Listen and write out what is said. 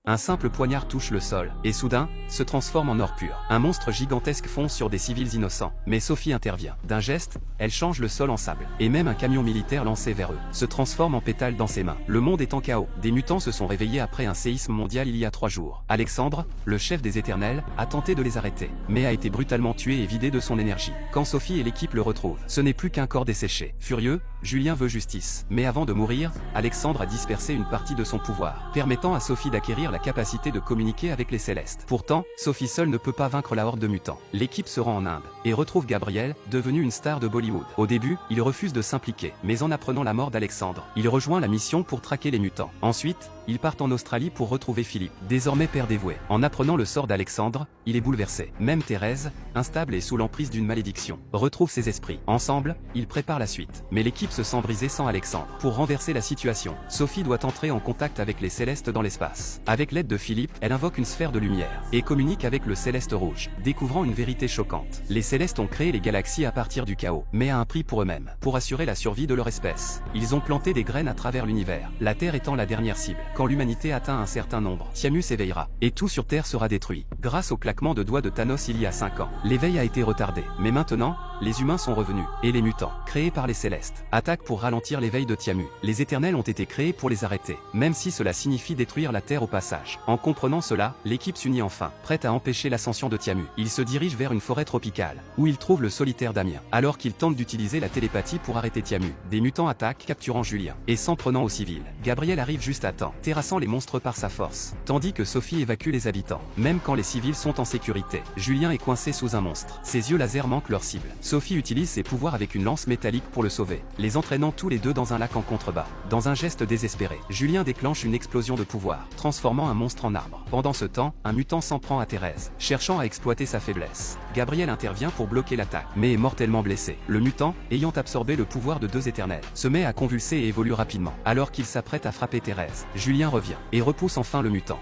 Un simple poignard touche le sol, et soudain, se transforme en or pur. Un monstre gigantesque fonce sur des civils innocents. Mais Sophie intervient. D'un geste, elle change le sol en sable. Et même un camion militaire lancé vers eux se transforme en pétales dans ses mains. Le monde est en chaos. Des mutants se sont réveillés après un séisme mondial il y a 3 jours. Alexandre, le chef des Éternels, a tenté de les arrêter, mais a été brutalement tué et vidé de son énergie. Quand Sophie et l'équipe le retrouvent, ce n'est plus qu'un corps desséché. Furieux, Julien veut justice. Mais avant de mourir, Alexandre a dispersé une partie de son pouvoir, permettant à Sophie d'acquérir la capacité de communiquer avec les Célestes. Pourtant, Sophie seule ne peut pas vaincre la horde de mutants. L'équipe se rend en Inde, et retrouve Gabriel, devenu une star de Bollywood. Au début, il refuse de s'impliquer, mais en apprenant la mort d'Alexandre, il rejoint la mission pour traquer les mutants. Ensuite, ils partent en Australie pour retrouver Philippe, désormais père dévoué. En apprenant le sort d'Alexandre, il est bouleversé. Même Thérèse, instable et sous l'emprise d'une malédiction, retrouve ses esprits. Ensemble, ils préparent la suite. Mais l'équipe se sent brisée sans Alexandre. Pour renverser la situation, Sophie doit entrer en contact avec les Célestes dans l'espace. Avec l'aide de Philippe, elle invoque une sphère de lumière, et communique avec le Céleste Rouge, découvrant une vérité choquante. Les Célestes ont créé les galaxies à partir du chaos, mais à un prix pour eux-mêmes. Pour assurer la survie de leur espèce, ils ont planté des graines à travers l'univers, la Terre étant la dernière cible. Quand l'humanité atteint un certain nombre, Tiamus éveillera, et tout sur Terre sera détruit. Grâce au claquement de doigts de Thanos il y a 5 ans, l'éveil a été retardé. Mais maintenant, les humains sont revenus, et les mutants, créés par les Célestes, attaquent pour ralentir l'éveil de Tiamus. Les Éternels ont été créés pour les arrêter, même si cela signifie détruire la Terre au passage. En comprenant cela, l'équipe s'unit enfin, prête à empêcher l'ascension de Tiamus. Ils se dirigent vers une forêt tropicale, où ils trouvent le solitaire Damien. Alors qu'ils tentent d'utiliser la télépathie pour arrêter Tiamus, des mutants attaquent, capturant Julien, et s'en prenant aux civils. Gabriel arrive juste à temps, terrassant les monstres par sa force, tandis que Sophie évacue les habitants. Même quand les civils sont en sécurité, Julien est coincé sous un monstre. Ses yeux laser manquent leur cible. Sophie utilise ses pouvoirs avec une lance métallique pour le sauver, les entraînant tous les deux dans un lac en contrebas. Dans un geste désespéré, Julien déclenche une explosion de pouvoir, transformant un monstre en arbre. Pendant ce temps, un mutant s'en prend à Thérèse, cherchant à exploiter sa faiblesse. Gabriel intervient pour bloquer l'attaque, mais est mortellement blessé. Le mutant, ayant absorbé le pouvoir de 2 éternels, se met à convulser et évolue rapidement. Alors qu'il s'apprête à frapper Thérèse, Julien revient, et repousse enfin le mutant.